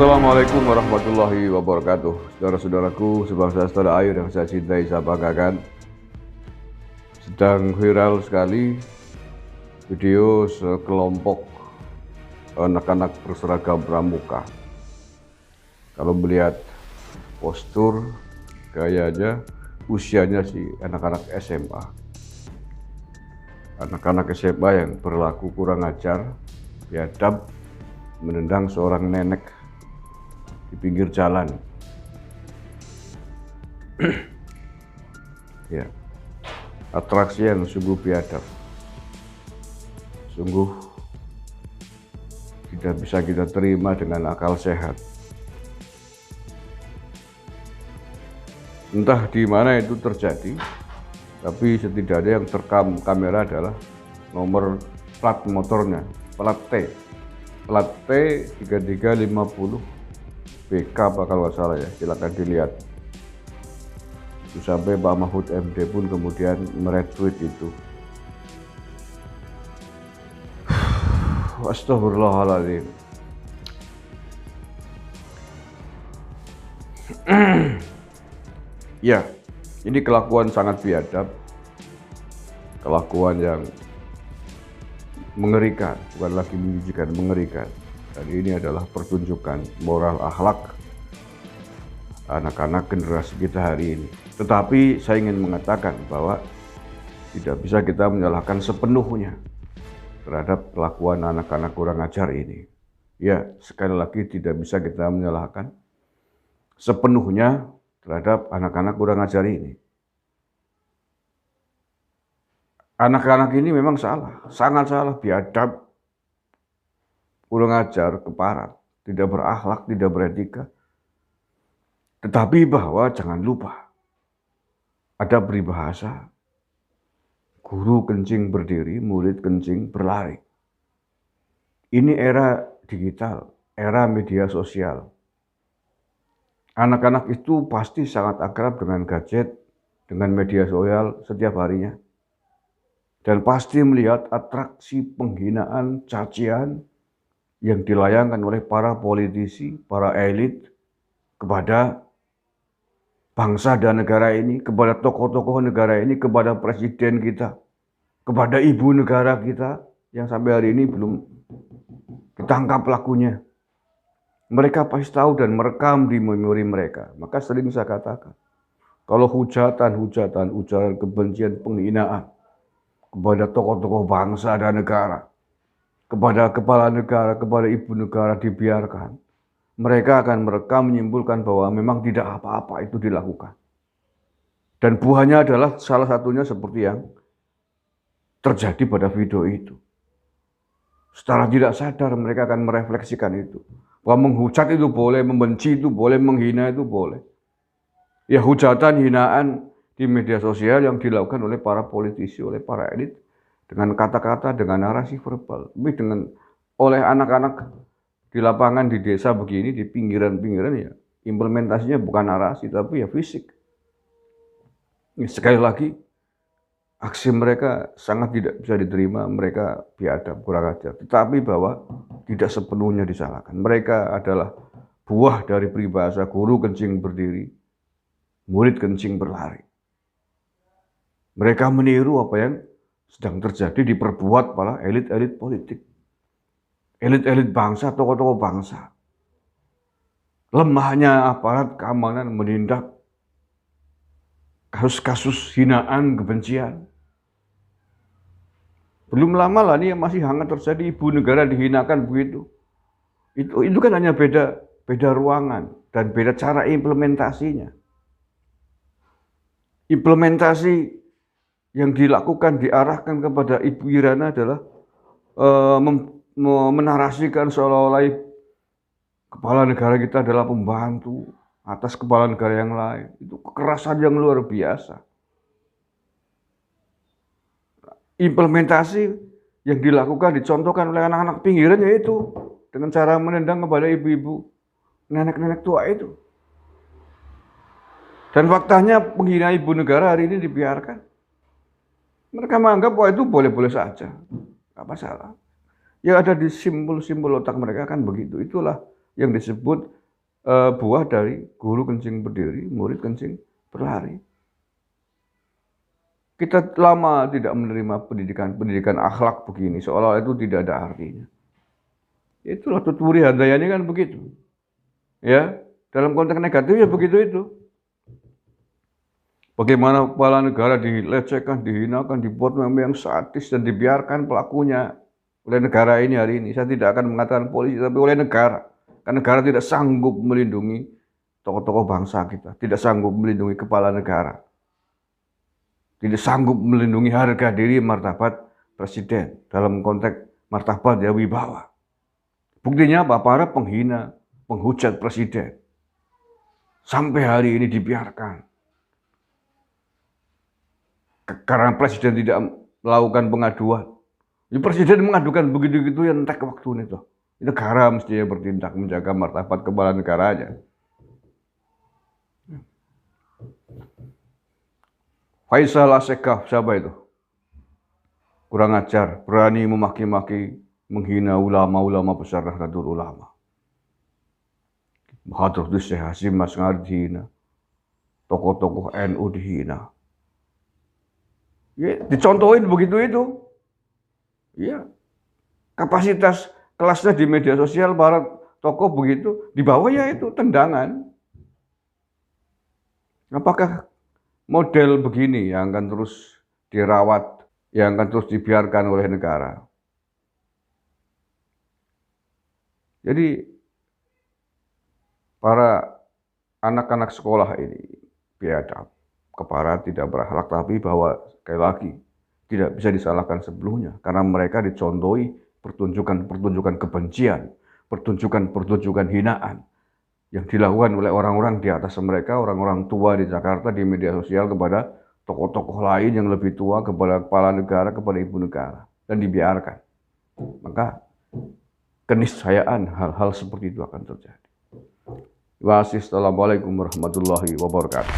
Assalamualaikum warahmatullahi wabarakatuh. Saudara-saudaraku, sebangsa setanah air yang saya cintai, saya banggakan. Sedang viral sekali video sekelompok anak-anak berseragam pramuka. Kalau melihat postur, gayanya, usianya sih anak-anak SMA. Anak-anak SMA yang berlaku kurang ajar, biadab, menendang seorang nenek di pinggir jalan. Ya, atraksi yang sungguh biadab, sungguh tidak bisa kita terima dengan akal sehat. Entah di mana itu terjadi, tapi setidaknya yang terekam kamera adalah nomor plat motornya, plat T 3350 BK apa kalau nggak salah ya, silakan dilihat. Itu sampai Pak Mahfud MD pun kemudian meretweet itu. Astagfirullahaladzim. Ya, ini kelakuan sangat biadab, kelakuan yang mengerikan, bukan lagi menjijikan, mengerikan. Dan ini adalah pertunjukan moral akhlak anak-anak generasi kita hari ini. Tetapi saya ingin mengatakan bahwa tidak bisa kita menyalahkan sepenuhnya terhadap kelakuan anak-anak kurang ajar ini. Ya, sekali lagi tidak bisa kita menyalahkan sepenuhnya terhadap anak-anak kurang ajar ini. Anak-anak ini memang salah, sangat salah, biadab, kurang ajar, keparat, tidak berakhlak, tidak beretika. Tetapi bahwa jangan lupa, ada peribahasa, guru kencing berdiri, murid kencing berlari. Ini era digital, era media sosial. Anak-anak itu pasti sangat akrab dengan gadget, dengan media sosial setiap harinya. Dan pasti melihat atraksi penghinaan, cacian yang dilayangkan oleh para politisi, para elit kepada bangsa dan negara ini, kepada tokoh-tokoh negara ini, kepada presiden kita, kepada ibu negara kita yang sampai hari ini belum ditangkap pelakunya. Mereka pasti tahu dan merekam di memori mereka. Maka sering saya katakan, kalau hujatan, ujaran kebencian, penghinaan kepada tokoh-tokoh bangsa dan negara, kepada kepala negara, kepada ibu negara dibiarkan, mereka akan merekam, menyimpulkan bahwa memang tidak apa-apa itu dilakukan. Dan buahnya adalah salah satunya seperti yang terjadi pada video itu. Secara tidak sadar mereka akan merefleksikan itu. Bahwa menghujat itu boleh, membenci itu boleh, menghina itu boleh. Ya, hujatan, hinaan di media sosial yang dilakukan oleh para politisi, oleh para elit, dengan kata-kata, dengan narasi verbal, tapi oleh anak-anak di lapangan, di desa begini, di pinggiran-pinggiran ya, implementasinya bukan narasi, tapi ya fisik. Ya, sekali lagi, aksi mereka sangat tidak bisa diterima, mereka biadab, kurang ajar. Tetapi bahwa tidak sepenuhnya disalahkan. Mereka adalah buah dari peribahasa guru kencing berdiri, murid kencing berlari. Mereka meniru apa yang sedang terjadi diperbuat para elit-elit politik. Elit-elit bangsa, tokoh-tokoh bangsa. Lemahnya aparat keamanan menindak kasus-kasus hinaan, kebencian. Belum lama lah ini yang masih hangat terjadi, ibu negara dihinakan begitu. Itu kan hanya beda ruangan dan beda cara implementasinya. Implementasi yang dilakukan, diarahkan kepada Ibu Irana adalah menarasikan seolah-olah kepala negara kita adalah pembantu atas kepala negara yang lain. Itu kekerasan yang luar biasa. Implementasi yang dilakukan, dicontohkan oleh anak-anak pinggiran yaitu dengan cara menendang kepada ibu-ibu, nenek-nenek tua itu. Dan faktanya penghina ibu negara hari ini dibiarkan. Mereka menganggap bahwa itu boleh-boleh saja, nggak masalah. Yang ada di simbol-simbol otak mereka kan begitu. Itulah yang disebut buah dari guru kencing berdiri, murid kencing berlari. Kita lama tidak menerima pendidikan akhlak begini, seolah itu tidak ada artinya. Itulah tuturi handayani kan begitu. Ya, dalam konteks negatif ya begitu itu. Bagaimana kepala negara dilecehkan, dihinakan, dibuat yang sadis dan dibiarkan pelakunya oleh negara ini hari ini. Saya tidak akan mengatakan polisi, tapi oleh negara. Karena negara tidak sanggup melindungi tokoh-tokoh bangsa kita, tidak sanggup melindungi kepala negara, tidak sanggup melindungi harga diri martabat presiden dalam konteks martabat ya wibawa. Buktinya apa? Para penghina, penghujat presiden sampai hari ini dibiarkan. Karena presiden tidak melakukan pengaduan. Ya, presiden mengadukan begitu-gitu ya entek waktu itu. Negara mestinya bertindak menjaga martabat kepala negaranya. Faisal Asekaf, siapa itu? Kurang ajar, berani memaki-maki, menghina ulama-ulama besar Nahdlatul Ulama. Hadratus Syekh Hasyim Asy'ari dihina, tokoh-tokoh NU dihina. Ya, dicontohin begitu itu. Ya, kapasitas kelasnya di media sosial para tokoh begitu, di bawah ya itu tendangan. Apakah model begini yang akan terus dirawat, yang akan terus dibiarkan oleh negara? Jadi para anak-anak sekolah ini biadab, keparat, tidak berakhlak, tapi bahwa sekali lagi tidak bisa disalahkan sebelumnya karena mereka dicontohi pertunjukan-pertunjukan kebencian, pertunjukan-pertunjukan hinaan yang dilakukan oleh orang-orang di atas mereka, orang-orang tua di Jakarta di media sosial kepada tokoh-tokoh lain yang lebih tua, kepada kepala negara, kepada ibu negara, dan dibiarkan. Maka keniscayaan hal-hal seperti itu akan terjadi. Wassalamualaikum warahmatullahi wabarakatuh.